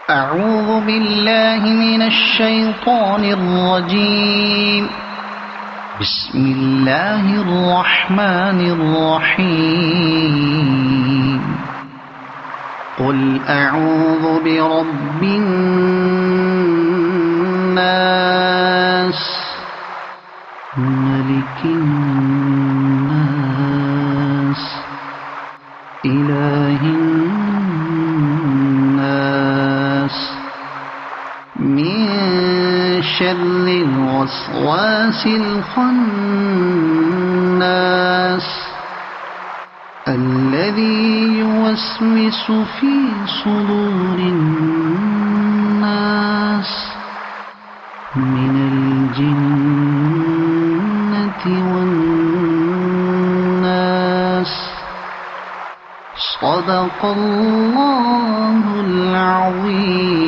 أعوذ بالله من الشيطان الرجيم. بسم الله الرحمن الرحيم. قل أعوذ برب الناس ملك الناس إله الناس من شر الوسواس الخناس الذي يوسوس في صدور الناس من الجنة والناس. صدق الله العظيم.